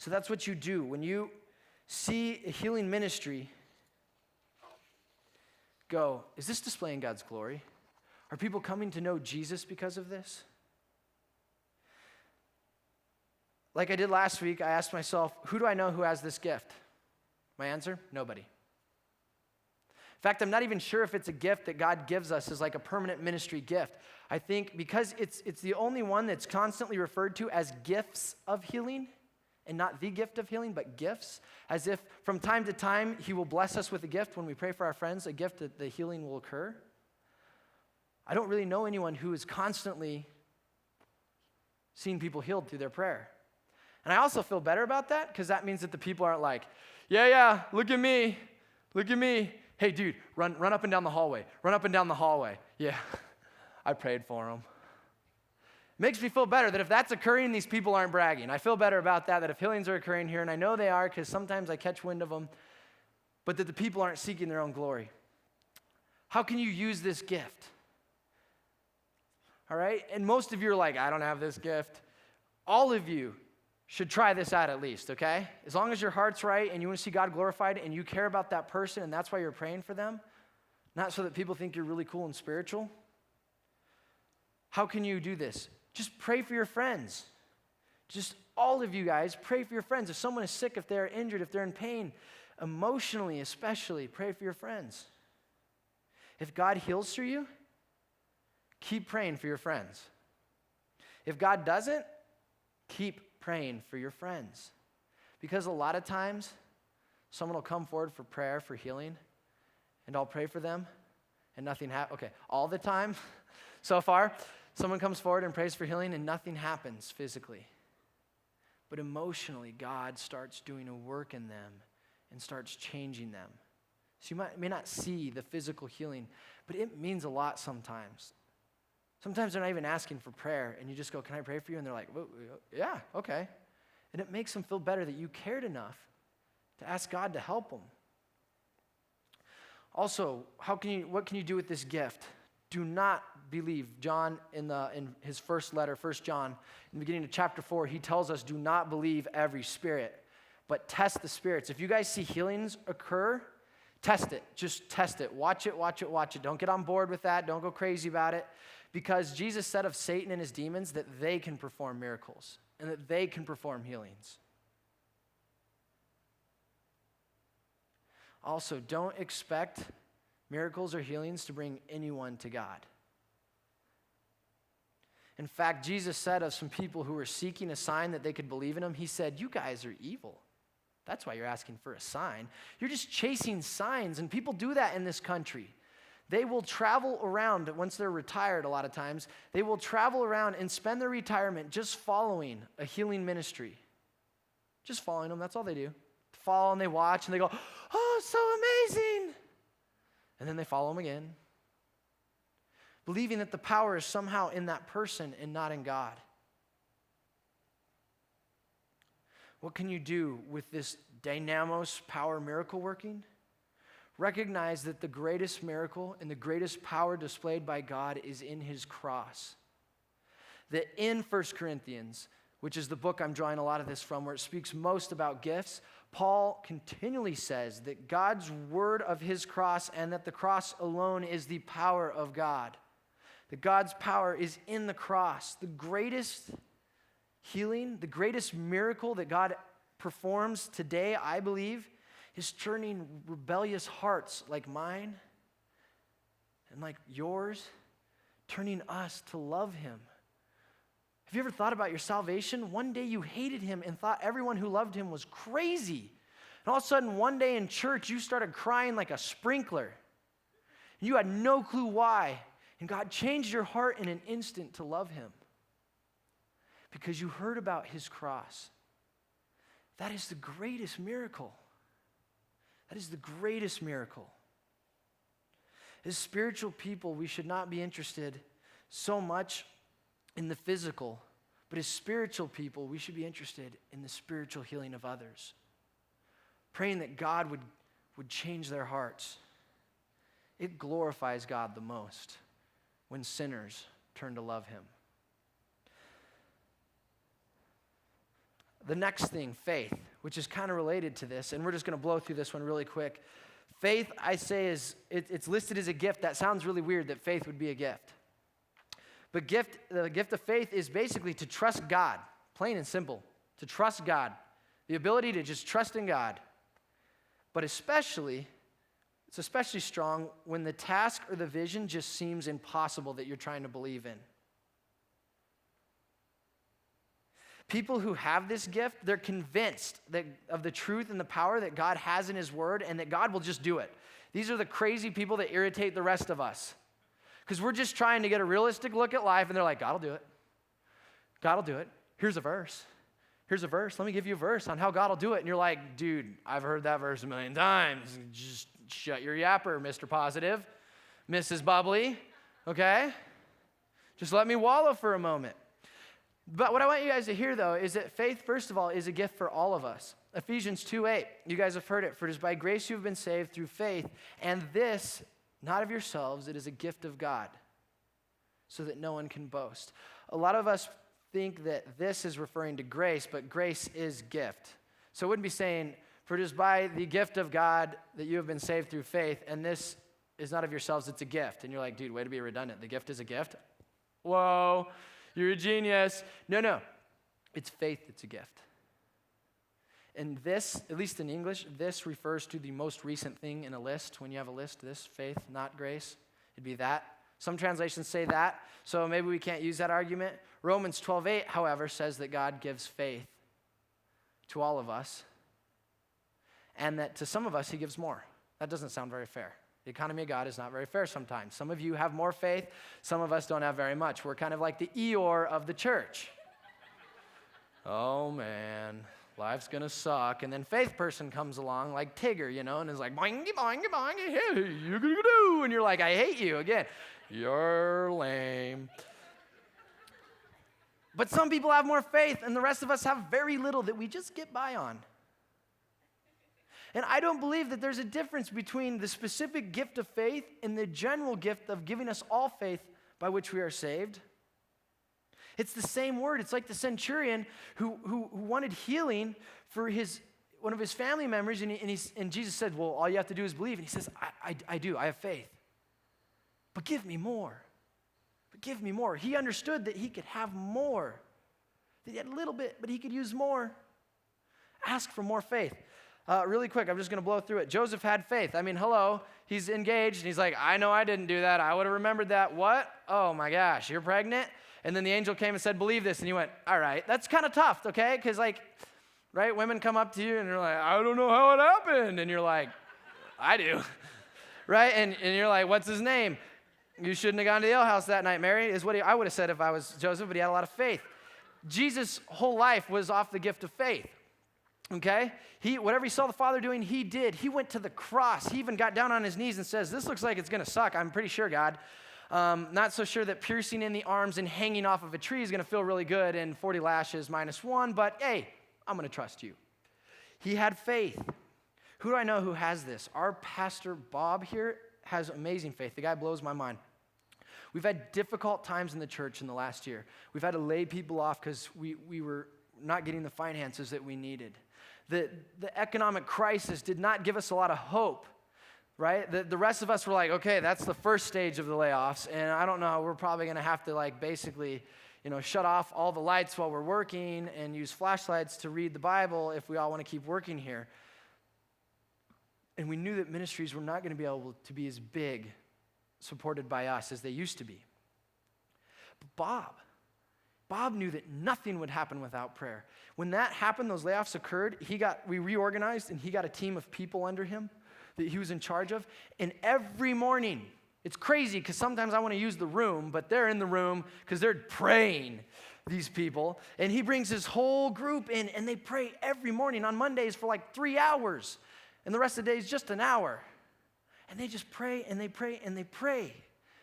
So that's what you do. When you see a healing ministry, go, is this displaying God's glory? Are people coming to know Jesus because of this? Like I did last week, I asked myself, who do I know who has this gift? My answer, nobody. In fact, I'm not even sure if it's a gift that God gives us as like a permanent ministry gift. I think because it's the only one that's constantly referred to as gifts of healing, and not the gift of healing, but gifts, as if from time to time he will bless us with a gift when we pray for our friends, a gift that the healing will occur. I don't really know anyone who is constantly seeing people healed through their prayer. And I also feel better about that because that means that the people aren't like, yeah, look at me. Hey, dude, run up and down the hallway. Run up and down the hallway. Yeah, I prayed for him. It makes me feel better that if that's occurring, these people aren't bragging. I feel better about that if healings are occurring here, and I know they are because sometimes I catch wind of them, but that the people aren't seeking their own glory. How can you use this gift? All right? And most of you are like, I don't have this gift. All of you should try this out at least, okay? As long as your heart's right and you want to see God glorified and you care about that person and that's why you're praying for them, not so that people think you're really cool and spiritual. How can you do this? Just pray for your friends. Just all of you guys, pray for your friends. If someone is sick, if they're injured, if they're in pain, emotionally especially, pray for your friends. If God heals through you, keep praying for your friends. If God doesn't, keep praying for your friends. Because a lot of times, someone will come forward for prayer, for healing, and I'll pray for them, and nothing happens. Okay, all the time so far, someone comes forward and prays for healing, and nothing happens physically. But emotionally, God starts doing a work in them and starts changing them. So you may not see the physical healing, but it means a lot sometimes. Sometimes they're not even asking for prayer, and you just go, can I pray for you? And they're like, yeah, okay. And it makes them feel better that you cared enough to ask God to help them. Also, what can you do with this gift? Do not believe. John, in his first letter, 1 John, in the beginning of chapter 4, he tells us, do not believe every spirit, but test the spirits. If you guys see healings occur, test it. Just test it. Watch it. Don't get on board with that. Don't go crazy about it. Because Jesus said of Satan and his demons that they can perform miracles and that they can perform healings. Also, don't expect miracles or healings to bring anyone to God. In fact, Jesus said of some people who were seeking a sign that they could believe in him, he said, you guys are evil. That's why you're asking for a sign. You're just chasing signs, and people do that in this country. They will travel around, once they're retired a lot of times, they will travel around and spend their retirement just following a healing ministry. Just following them, that's all they do. Follow and they watch and they go, oh, so amazing. And then they follow them again. Believing that the power is somehow in that person and not in God. What can you do with this dynamos power miracle working? Recognize that the greatest miracle and the greatest power displayed by God is in his cross. That in 1 Corinthians, which is the book I'm drawing a lot of this from, where it speaks most about gifts, Paul continually says that God's word of his cross and that the cross alone is the power of God. That God's power is in the cross. The greatest healing, the greatest miracle that God performs today, I believe, is turning rebellious hearts like mine and like yours, turning us to love him. Have you ever thought about your salvation? One day you hated him and thought everyone who loved him was crazy. And all of a sudden, one day in church, you started crying like a sprinkler. And you had no clue why. And God changed your heart in an instant to love him. Because you heard about his cross. That is the greatest miracle. That is the greatest miracle. As spiritual people, we should not be interested so much in the physical, but as spiritual people, we should be interested in the spiritual healing of others. Praying that God would change their hearts. It glorifies God the most when sinners turn to love him. The next thing, faith, which is kind of related to this, and we're just going to blow through this one really quick. Faith, I say, it's listed as a gift. That sounds really weird that faith would be a gift. But the gift of faith is basically to trust God, plain and simple, to trust God, the ability to just trust in God. But it's especially strong when the task or the vision just seems impossible that you're trying to believe in. People who have this gift, they're convinced of the truth and the power that God has in his word and that God will just do it. These are the crazy people that irritate the rest of us. Because we're just trying to get a realistic look at life, and they're like, God will do it. God will do it. Here's a verse. Let me give you a verse on how God will do it. And you're like, dude, I've heard that verse a million times. Just shut your yapper, Mr. Positive, Mrs. Bubbly, okay? Just let me wallow for a moment. But what I want you guys to hear, though, is that faith, first of all, is a gift for all of us. Ephesians 2:8, you guys have heard it. For it is by grace you have been saved through faith, and this, not of yourselves, it is a gift of God, so that no one can boast. A lot of us think that this is referring to grace, but grace is gift. So it wouldn't be saying, for it is by the gift of God that you have been saved through faith, and this is not of yourselves, it's a gift. And you're like, dude, way to be redundant. The gift is a gift? Whoa. You're a genius. No. It's faith that's a gift. And this, at least in English, this refers to the most recent thing in a list. When you have a list, this, faith, not grace, it'd be that. Some translations say that, so maybe we can't use that argument. Romans 12:8, however, says that God gives faith to all of us, and that to some of us, he gives more. That doesn't sound very fair. The economy of God is not very fair sometimes. Some of you have more faith. Some of us don't have very much. We're kind of like the Eeyore of the church. Oh, man, life's going to suck. And then faith person comes along like Tigger, and is like, boing, boing, boing, hey, you're going to do. And you're like, I hate you again. You're lame. But some people have more faith, and the rest of us have very little that we just get by on. And I don't believe that there's a difference between the specific gift of faith and the general gift of giving us all faith by which we are saved. It's the same word. It's like the centurion who wanted healing for one of his family members, and Jesus said, well, all you have to do is believe. And he says, I do. I have faith. But give me more. He understood that he could have more. That he had a little bit, but he could use more. Ask for more faith. Really quick, I'm just going to blow through it. Joseph had faith. I mean, hello. He's engaged, and he's like, I know I didn't do that. I would have remembered that. What? Oh, my gosh, you're pregnant? And then the angel came and said, believe this. And he went, all right. That's kind of tough, okay? Because, right, women come up to you, and they're like, I don't know how it happened. And you're like, I do. Right? And you're like, what's his name? You shouldn't have gone to the ale house that night, Mary, is what I would have said if I was Joseph, but he had a lot of faith. Jesus' whole life was off the gift of faith. Okay? Whatever he saw the Father doing, he did. He went to the cross. He even got down on his knees and says, this looks like it's going to suck. I'm pretty sure, God. Not so sure that piercing in the arms and hanging off of a tree is going to feel really good and 40 lashes -1, but hey, I'm going to trust you. He had faith. Who do I know who has this? Our pastor, Bob, here has amazing faith. The guy blows my mind. We've had difficult times in the church in the last year. We've had to lay people off because we were not getting the finances that we needed. The economic crisis did not give us a lot of hope, right? The rest of us were like, okay, that's the first stage of the layoffs, and I don't know, we're probably going to have to basically, shut off all the lights while we're working and use flashlights to read the Bible if we all want to keep working here. And we knew that ministries were not going to be able to be as big, supported by us as they used to be. But Bob knew that nothing would happen without prayer. When that happened, those layoffs occurred, we reorganized, and he got a team of people under him that he was in charge of. And every morning, it's crazy because sometimes I want to use the room, but they're in the room because they're praying, these people. And he brings his whole group in, and they pray every morning on Mondays for 3 hours. And the rest of the day is just an hour. And they just pray, and they pray, and they pray.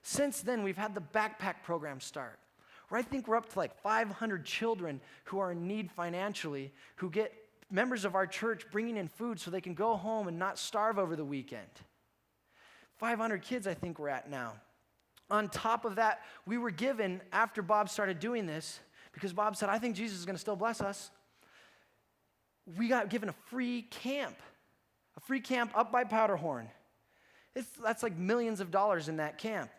Since then, we've had the backpack program start. Where I think we're up to 500 children who are in need financially, who get members of our church bringing in food so they can go home and not starve over the weekend. 500 kids I think we're at now. On top of that, we were given, after Bob started doing this, because Bob said, I think Jesus is going to still bless us. we got given a free camp up by Powderhorn. That's like millions of dollars in that camp.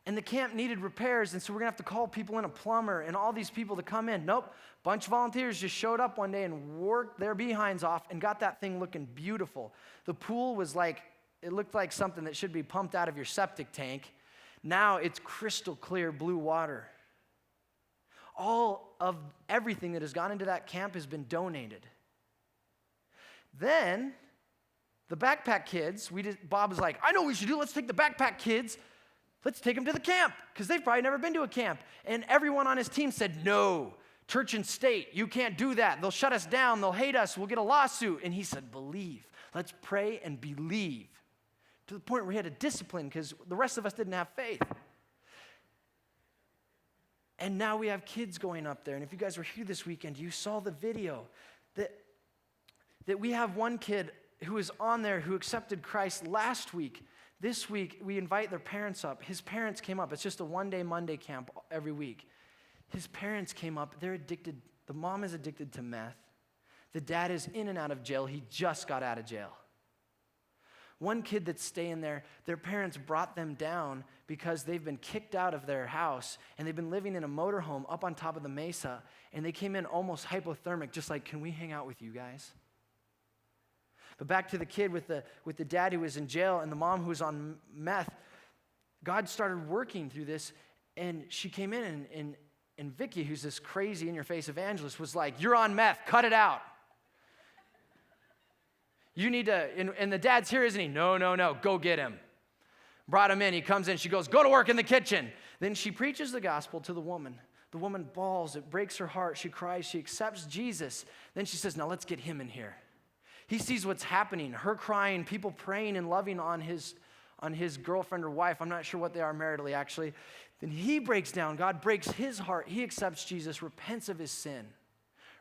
And the camp needed repairs, and so we're going to have to call people in, a plumber, and all these people to come in. Nope, bunch of volunteers just showed up one day and worked their behinds off and got that thing looking beautiful. The pool was it looked like something that should be pumped out of your septic tank. Now it's crystal clear blue water. All of everything that has gone into that camp has been donated. Then the backpack kids, Bob was like, I know what we should do. Let's take the backpack kids. Let's take them to the camp, because they've probably never been to a camp. And everyone on his team said, no, church and state, you can't do that. They'll shut us down. They'll hate us. We'll get a lawsuit. And he said, believe. Let's pray and believe. To the point where he had to discipline because the rest of us didn't have faith. And now we have kids going up there. And if you guys were here this weekend, you saw the video that we have one kid who was on there who accepted Christ last week. This week, we invite their parents up. His parents came up. It's just a one-day Monday camp every week. His parents came up. They're addicted. The mom is addicted to meth. The dad is in and out of jail. He just got out of jail. One kid that's staying there, their parents brought them down because they've been kicked out of their house, and they've been living in a motorhome up on top of the mesa, and they came in almost hypothermic, just like, can we hang out with you guys? But back to the kid with the dad who was in jail and the mom who was on meth, God started working through this, and she came in, and Vicky, who's this crazy in-your-face evangelist, was like, you're on meth, cut it out. You need to, and the dad's here, isn't he? No, go get him. Brought him in, he comes in, she goes, go to work in the kitchen. Then she preaches the gospel to the woman. The woman bawls, it breaks her heart, she cries, she accepts Jesus. Then she says, now let's get him in here. He sees what's happening, her crying, people praying and loving on his girlfriend or wife. I'm not sure what they are maritally, actually. Then he breaks down. God breaks his heart. He accepts Jesus, repents of his sin,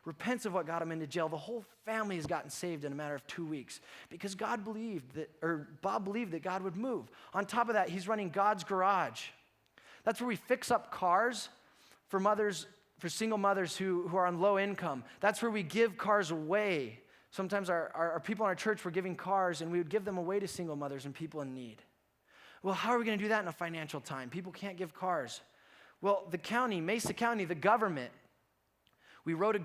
repents of what got him into jail. The whole family has gotten saved in a matter of 2 weeks because Bob believed that God would move. On top of that, he's running God's Garage. That's where we fix up cars for mothers, for single mothers who are on low income. That's where we give cars away. Sometimes our people in our church were giving cars, and we would give them away to single mothers and people in need. Well, how are we going to do that in a financial time? People can't give cars. Well, the county, Mesa County, the government, they wrote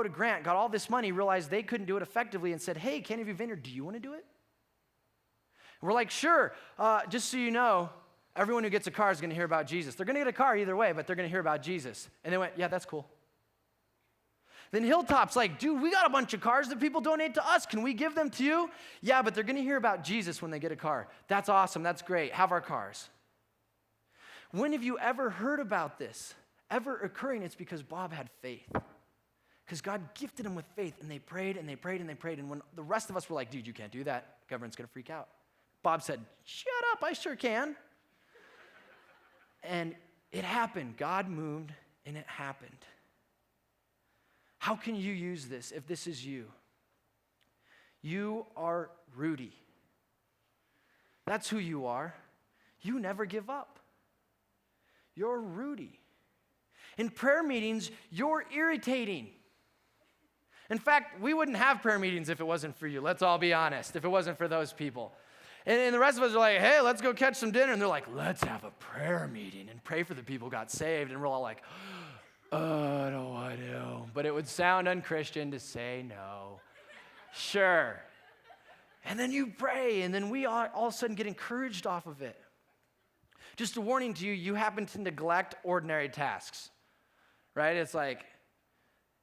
a grant, got all this money, realized they couldn't do it effectively, and said, hey, Canyon View Vineyard, do you want to do it? And we're like, sure. Just so you know, everyone who gets a car is going to hear about Jesus. They're going to get a car either way, but they're going to hear about Jesus. And they went, yeah, that's cool. Then Hilltop's like, dude, we got a bunch of cars that people donate to us. Can we give them to you? Yeah, but they're going to hear about Jesus when they get a car. That's awesome. That's great. Have our cars. When have you ever heard about this ever occurring? It's because Bob had faith. Because God gifted him with faith, and they prayed, and they prayed, and they prayed. And when the rest of us were like, dude, you can't do that. Government's going to freak out. Bob said, shut up. I sure can. And it happened. God moved, and it happened. How can you use this if this is you? You are Rudy. That's who you are. You never give up. You're Rudy. In prayer meetings, you're irritating. In fact, we wouldn't have prayer meetings if it wasn't for you. Let's all be honest, if it wasn't for those people. And the rest of us are like, hey, let's go catch some dinner. And they're like, let's have a prayer meeting and pray for the people who got saved. And we're all like, I don't want to. But it would sound unchristian to say no. Sure. And then you pray, and then we all of a sudden get encouraged off of it. Just a warning to you, you happen to neglect ordinary tasks, right? It's like,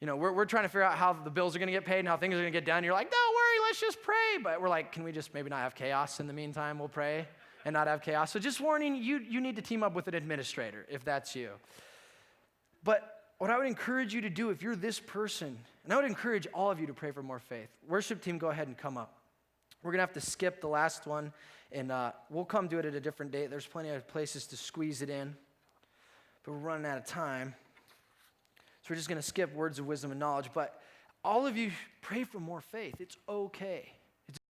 we're trying to figure out how the bills are going to get paid and how things are going to get done. You're like, don't worry, let's just pray. But we're like, can we just maybe not have chaos in the meantime? We'll pray and not have chaos. So just warning, you need to team up with an administrator if that's you. But what I would encourage you to do if you're this person, and I would encourage all of you to pray for more faith. Worship team, go ahead and come up. We're going to have to skip the last one, and we'll come do it at a different date. There's plenty of places to squeeze it in, but we're running out of time. So we're just going to skip words of wisdom and knowledge. But all of you, pray for more faith. It's okay.